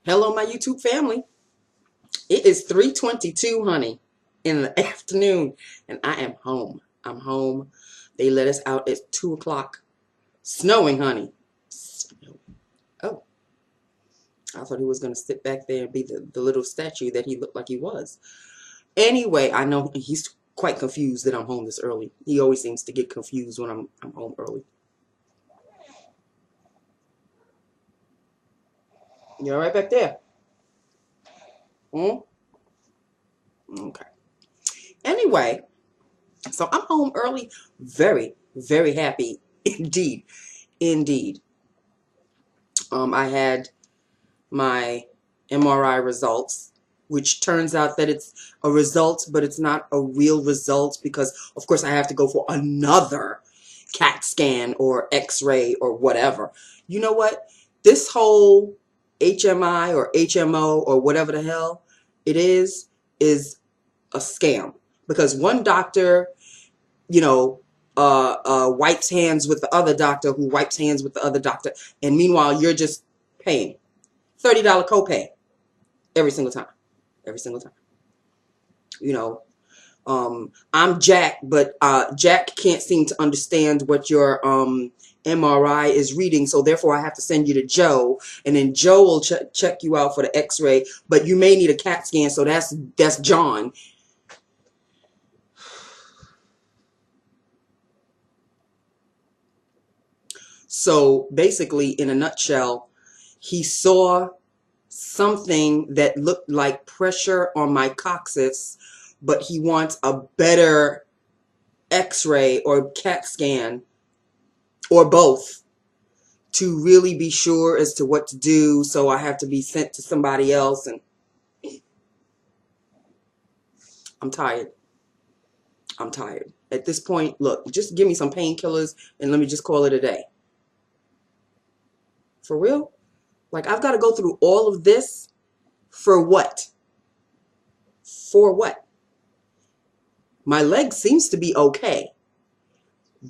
Hello, my YouTube family. It is 3:22, honey, in the afternoon, and I am home. I'm home. They let us out at 2 o'clock. Snowing, honey. Snowing. Oh, I thought he was going to sit back there and be the little statue that he looked like he was. Anyway, I know he's quite confused that I'm home this early. He always seems to get confused when I'm home early. You're right back there. Hmm? Okay. Anyway, so I'm home early. Very, very happy indeed. Indeed. I had my MRI results, which turns out that it's a result, but it's not a real result because, of course, I have to go for another CAT scan or X-ray or whatever. You know what? This whole HMI or HMO or whatever the hell it is a scam because one doctor, you know, wipes hands with the other doctor who wipes hands with the other doctor. And meanwhile, you're just paying $30 copay every single time. Every single time. You know, I'm Jack, but Jack can't seem to understand what your MRI is reading. So therefore, I have to send you to Joe. And then Joe will check you out for the X-ray. But you may need a CAT scan. So that's John. So basically, in a nutshell, he saw something that looked like pressure on my coccyx, but he wants a better X-ray or CAT scan or both to really be sure as to what to do. So I have to be sent to somebody else, and I'm tired. I'm tired. At this point, look, just give me some painkillers and let me just call it a day. For real? Like, I've got to go through all of this for what? For what? My leg seems to be okay,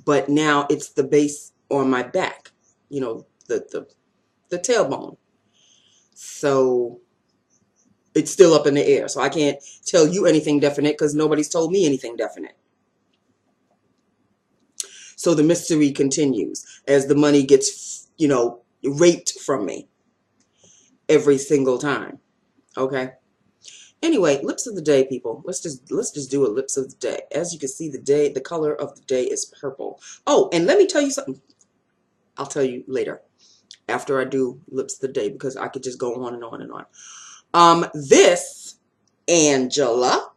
but now it's the base on my back, you know, the tailbone. So it's still up in the air. So I can't tell you anything definite because nobody's told me anything definite. So the mystery continues as the money gets, you know, raped from me every single time. Okay. Anyway, lips of the day, people. Let's just do a lips of the day. As you can see, the color of the day is purple. Oh, and let me tell you something. I'll tell you later after I do lips of the day because I could just go on and on and on. This, Angela,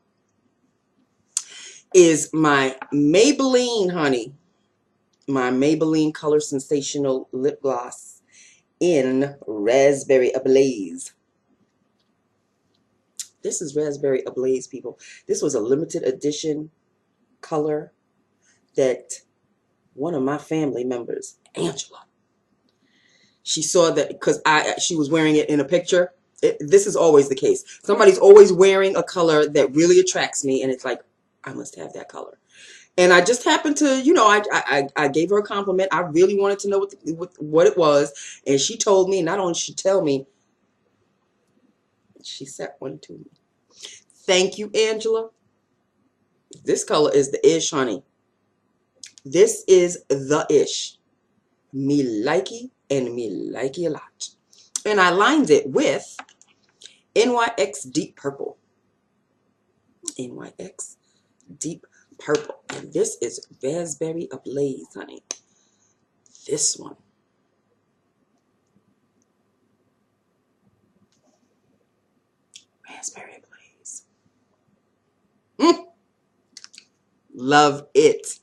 is my Maybelline, honey. My Maybelline Color Sensational Lip Gloss in Raspberry Ablaze. This is Raspberry Ablaze, people. This was a limited edition color that one of my family members, Angela, she saw that because she was wearing it in a picture. This is always the case. Somebody's always wearing a color that really attracts me, and it's like, I must have that color. And I just happened to, you know, I gave her a compliment. I really wanted to know what it was, and she told me. Not only she tell me, she sent one to me. Thank you, Angela. This color is the ish, honey. This is the ish. Me likey and me likey a lot. And I lined it with NYX Deep Purple. NYX Deep Purple. And this is Raspberry Ablaze, honey. This one. Raspberry Ablaze. Love it.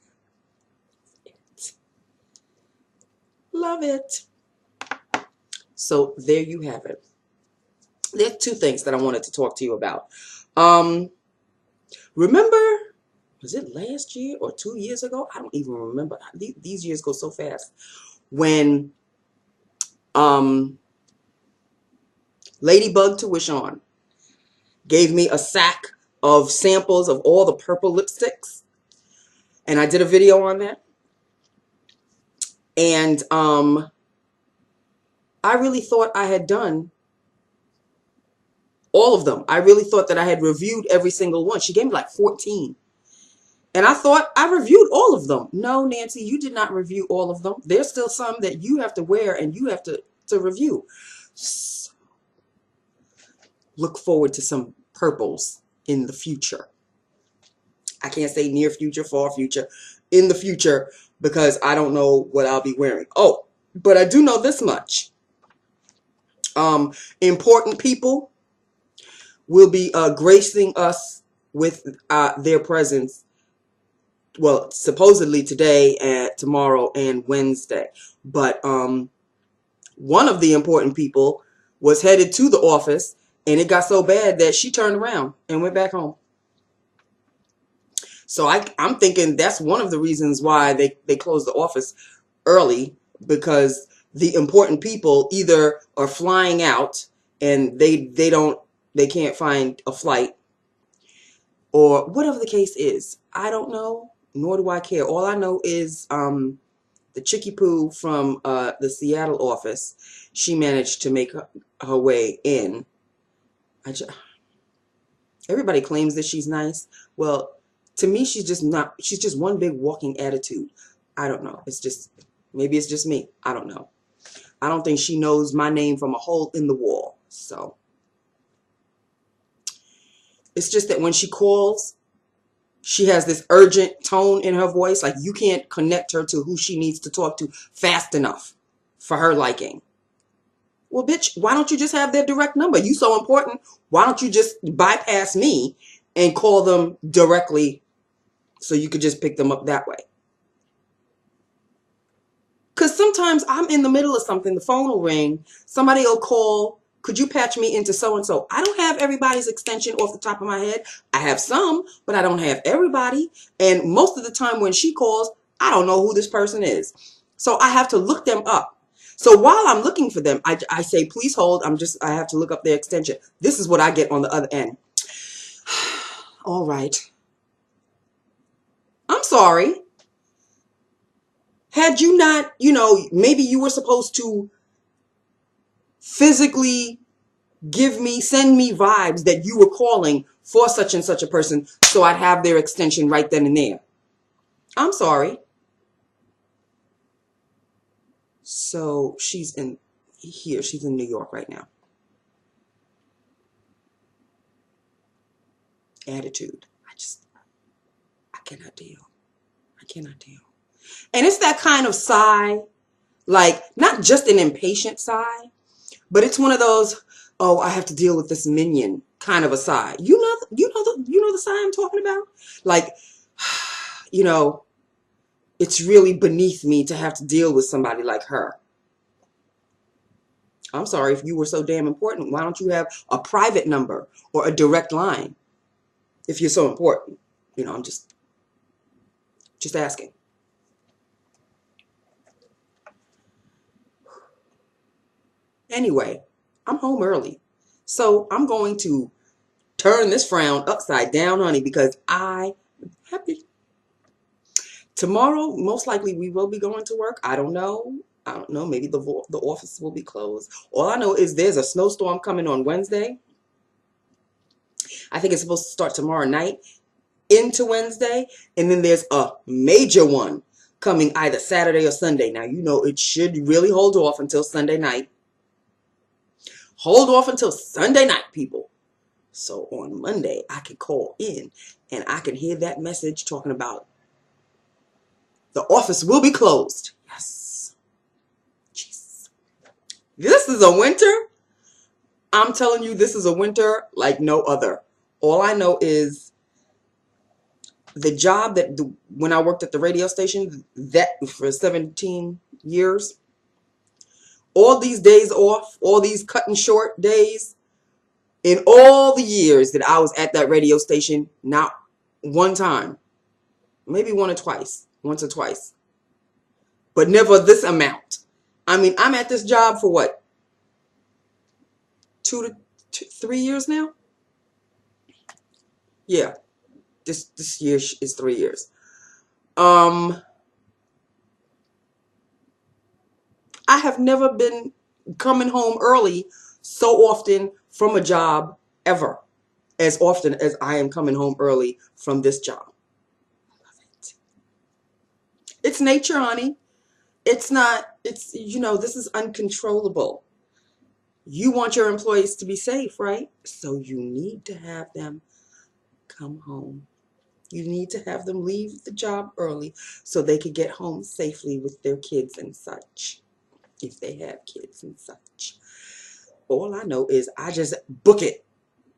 Love it. So there you have it. There's two things that I wanted to talk to you about. Remember, was it last year or 2 years ago? I don't even remember. These years go so fast. When Ladybug to Wish On gave me a sack of samples of all the purple lipsticks, and I did a video on that. And I really thought I had done All of them. I really thought that I had reviewed every single one. She gave me like 14. And I thought I reviewed all of them. No, Nancy, you did not review all of them. There's still some that you have to wear and you have to review. So, look forward to some purples in the future. I can't say near future, far future, in the future, because I don't know what I'll be wearing. Oh, but I do know this much. Important people will be gracing us with their presence. Well, supposedly today and tomorrow and Wednesday. But one of the important people was headed to the office, and it got so bad that she turned around and went back home. So I'm thinking that's one of the reasons why they closed the office early, because the important people either are flying out and they can't find a flight, or whatever the case is. I don't know, nor do I care. All I know is the Chickie Poo from the Seattle office, she managed to make her way in. Everybody claims that she's nice. Well, to me, she's just not. She's just one big walking attitude. I don't know. Maybe it's just me. I don't know. I don't think she knows my name from a hole in the wall. So it's just that when she calls, she has this urgent tone in her voice. Like you can't connect her to who she needs to talk to fast enough for her liking. Well, bitch, why don't you just have their direct number? You so important. Why don't you just bypass me and call them directly so you could just pick them up that way? Because sometimes I'm in the middle of something. The phone will ring. Somebody will call. Could you patch me into so-and-so? I don't have everybody's extension off the top of my head. I have some, but I don't have everybody. And most of the time when she calls, I don't know who this person is. So I have to look them up. So while I'm looking for them, I say, please hold. I have to look up their extension. This is what I get on the other end. All right. I'm sorry. Had you not, maybe you were supposed to physically send me vibes that you were calling for such and such a person, so I'd have their extension right then and there. I'm sorry. So she's in here. She's in New York right now. Attitude. I cannot deal. I cannot deal. And it's that kind of sigh, like not just an impatient sigh, but it's one of those, oh, I have to deal with this minion kind of a sigh. You know the sigh I'm talking about? Like, it's really beneath me to have to deal with somebody like her. I'm sorry, if you were so damn important, why don't you have a private number or a direct line if you're so important? I'm just asking. Anyway, I'm home early. So I'm going to turn this frown upside down, honey, because I'm happy. Tomorrow, most likely, we will be going to work. I don't know. Maybe the office will be closed. All I know is there's a snowstorm coming on Wednesday. I think it's supposed to start tomorrow night into Wednesday. And then there's a major one coming either Saturday or Sunday. Now, it should really hold off until Sunday night. Hold off until Sunday night, people. So on Monday, I can call in and I can hear that message talking about the office will be closed. Yes. Jeez. This is a winter. I'm telling you, this is a winter like no other. All I know is the job when I worked at the radio station, that for 17 years, all these days off, all these cutting short days, in all the years that I was at that radio station, not one time, maybe once or twice, but never this amount. I mean, I'm at this job for what? 2 to 3 years now? Yeah. This year is 3 years. I have never been coming home early so often from a job ever as often as I am coming home early from this job. It's nature, honey. It's not, this is uncontrollable. You want your employees to be safe, right? So you need to have them come home. You need to have them leave the job early so they could get home safely with their kids and such, if they have kids and such. All I know is I just book it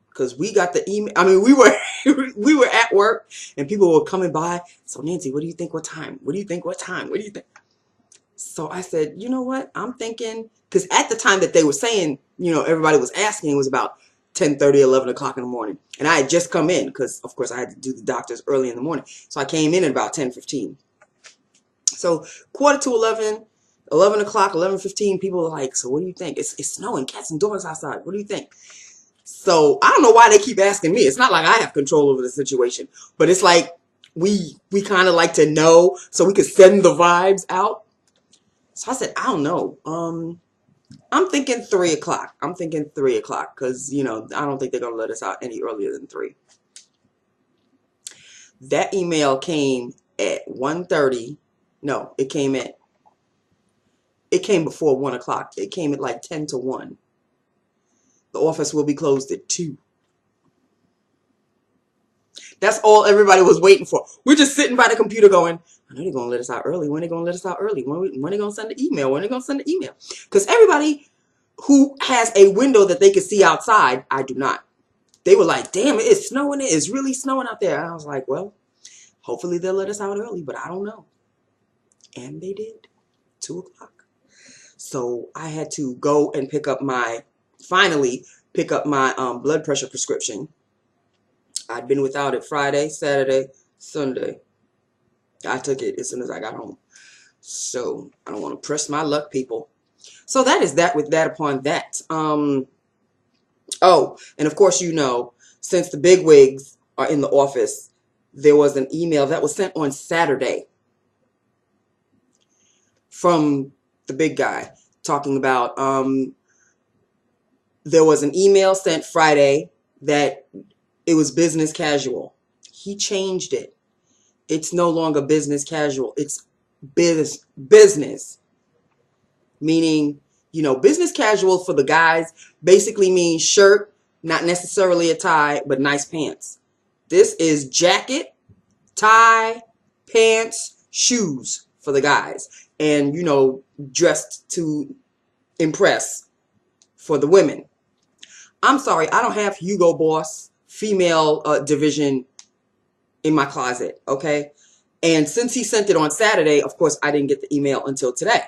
because we got the email. I mean, we were at work and people were coming by. So Nancy, what do you think? What time? What do you think? What time? What do you think? So I said, you know what? I'm thinking, because at the time that they were saying, everybody was asking, it was about 10:30, 11 o'clock in the morning. And I had just come in because, of course, I had to do the doctors early in the morning. So I came in at about 10:15. So quarter to 11, 11 o'clock, 11:15, people were like, so what do you think? It's snowing, cats and dogs outside. What do you think? So I don't know why they keep asking me. It's not like I have control over the situation. But it's like we kind of like to know so we could send the vibes out. So I said, I don't know. I'm thinking 3 o'clock. I'm thinking 3 o'clock because, I don't think they're going to let us out any earlier than 3. That email came at 1:30. No, it came before 1 o'clock. It came at like 10 to 1. The office will be closed at 2. That's all everybody was waiting for. We're just sitting by the computer going, I know they're going to let us out early. When are they going to let us out early? When are they going to send the email? When are they going to send the email? Because everybody who has a window that they can see outside, I do not. They were like, damn, it's snowing. It's really snowing out there. And I was like, well, hopefully they'll let us out early, but I don't know. And they did. 2 o'clock. So I had to go and finally pick up my blood pressure prescription. I'd been without it Friday, Saturday, Sunday. I took it as soon as I got home. So I don't want to press my luck, people. So that is that with that upon that. Oh, and of course, since the big wigs are in the office, there was an email that was sent on Saturday from the big guy talking about, there was an email sent Friday that it was business casual. He changed it. It's no longer business casual. It's business. Meaning, business casual for the guys basically means shirt, not necessarily a tie, but nice pants. This is jacket, tie, pants, shoes for the guys. And, dressed to impress for the women. I'm sorry, I don't have Hugo Boss female division in my closet, okay? And since he sent it on Saturday, of course, I didn't get the email until today.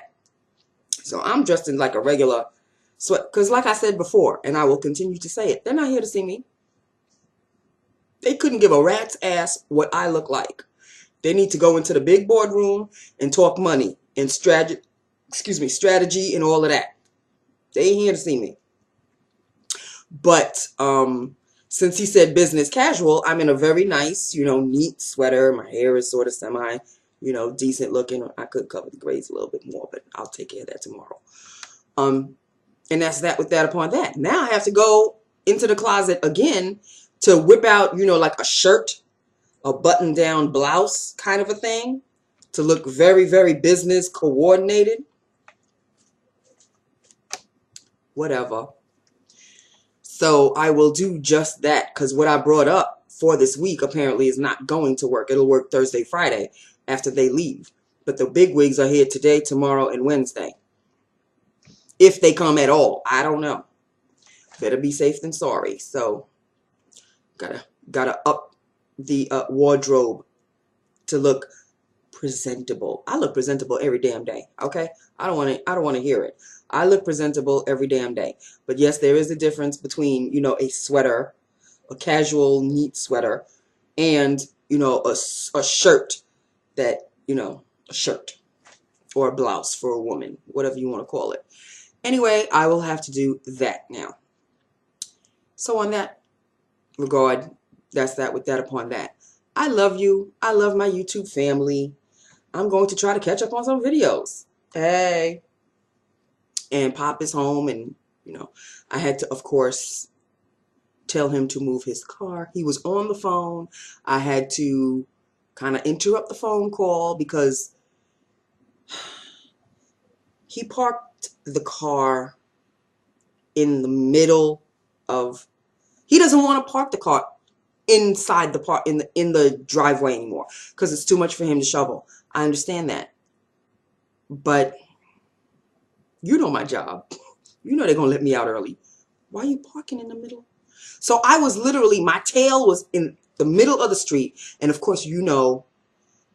So I'm dressed in like a regular sweat. Because like I said before, and I will continue to say it, they're not here to see me. They couldn't give a rat's ass what I look like. They need to go into the big boardroom and talk money and strategy and all of that. They ain't here to see me. But since he said business casual, I'm in a very nice, neat sweater. My hair is sort of semi, decent looking. I could cover the grades a little bit more, but I'll take care of that tomorrow. And that's that with that upon that. Now I have to go into the closet again to whip out, like a shirt, a button-down blouse kind of a thing to look very, very business coordinated. Whatever. So I will do just that because what I brought up for this week apparently is not going to work. It'll work Thursday, Friday after they leave. But the big wigs are here today, tomorrow, and Wednesday. If they come at all. I don't know. Better be safe than sorry. So gotta up the wardrobe to look presentable. I look presentable every damn day. Okay? I don't want to hear it. I look presentable every damn day. But yes, there is a difference between, a sweater, a casual, neat sweater, and, a shirt that, a shirt or a blouse for a woman, whatever you want to call it. Anyway, I will have to do that now. So on that regard, that's that with that upon that. I love you. I love my YouTube family. I'm going to try to catch up on some videos. Hey. And Pop is home and, I had to, of course, tell him to move his car. He was on the phone. I had to kind of interrupt the phone call because he parked the car in the middle of, he doesn't want to park the car inside the park in the driveway anymore because it's too much for him to shovel. I understand that. But you know my job. You know they're going to let me out early. Why are you parking in the middle? So I was literally, my tail was in the middle of the street. And of course, you know,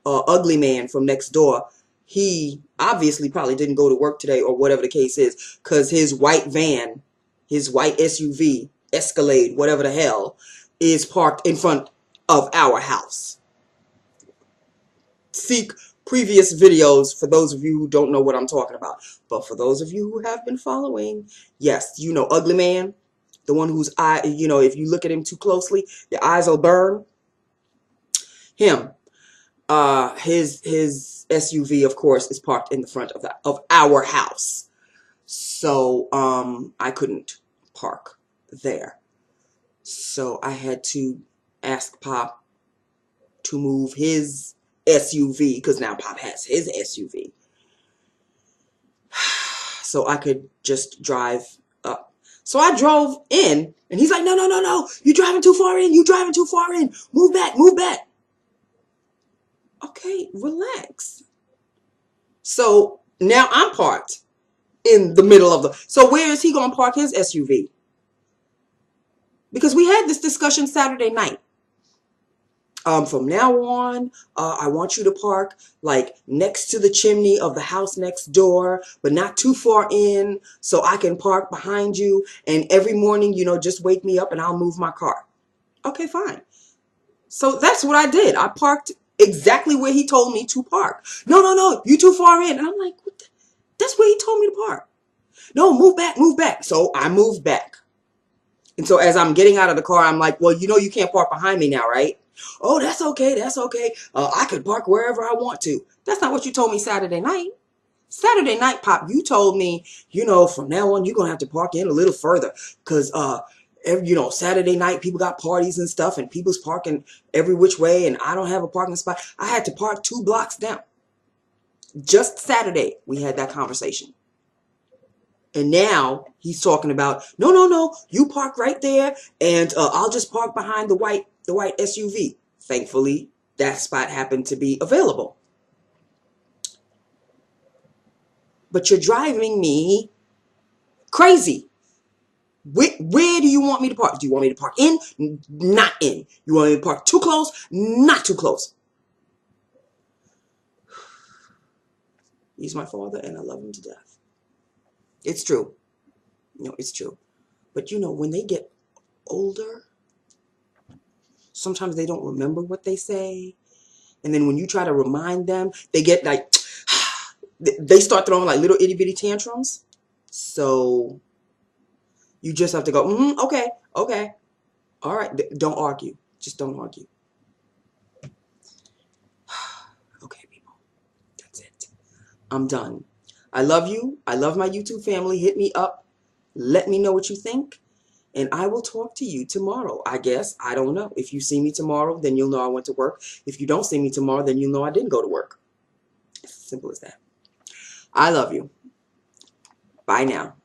ugly man from next door, he obviously probably didn't go to work today or whatever the case is, because his white van, his white SUV, Escalade, whatever the hell, is parked in front of our house. Seek previous videos for those of you who don't know what I'm talking about. But for those of you who have been following, yes, you know, ugly man, the one whose eye, you know, if you look at him too closely, your eyes will burn. Him. His SUV, of course, is parked in the front of our house. So I couldn't park there. So I had to ask Pop to move his SUV, because now Pop has his SUV. So I could just drive up. So I drove in, and he's like, no, no, no, no. You're driving too far in. You're driving too far in. Move back, move back. Okay, relax. So now I'm parked in the middle of the, so where is he going to park his SUV? Because we had this discussion Saturday night. From now on, I want you to park like next to the chimney of the house next door, but not too far in, so I can park behind you. And every morning, you know, just wake me up and I'll move my car. Okay, fine. So that's what I did. I parked exactly where he told me to park. No, no, no, you too far in. And I'm like, what the? That's where he told me to park. No, move back, move back. So I moved back. And so as I'm getting out of the car, I'm like, well, you know, you can't park behind me now, right? Oh, that's okay. That's okay. I could park wherever I want to. That's not what you told me Saturday night. Saturday night, Pop, you told me, you know, from now on, you're going to have to park in a little further because, you know, Saturday night, people got parties and stuff and people's parking every which way. And I don't have a parking spot. I had to park 2 blocks down. Just Saturday, we had that conversation. And now he's talking about, no, no, no, you park right there and I'll just park behind the white SUV. Thankfully, that spot happened to be available. But you're driving me crazy. Where do you want me to park? Do you want me to park in? Not in. You want me to park too close? Not too close. He's my father and I love him to death. It's true. No, it's true. But you know, when they get older, sometimes they don't remember what they say. And then when you try to remind them, they get like, they start throwing like little itty bitty tantrums. So you just have to go, okay, okay. All right, don't argue. Just don't argue. Okay, people, that's it. I'm done. I love you. I love my YouTube family. Hit me up. Let me know what you think. And I will talk to you tomorrow, I guess. I don't know. If you see me tomorrow, then you'll know I went to work. If you don't see me tomorrow, then you'll know I didn't go to work. It's as simple as that. I love you. Bye now.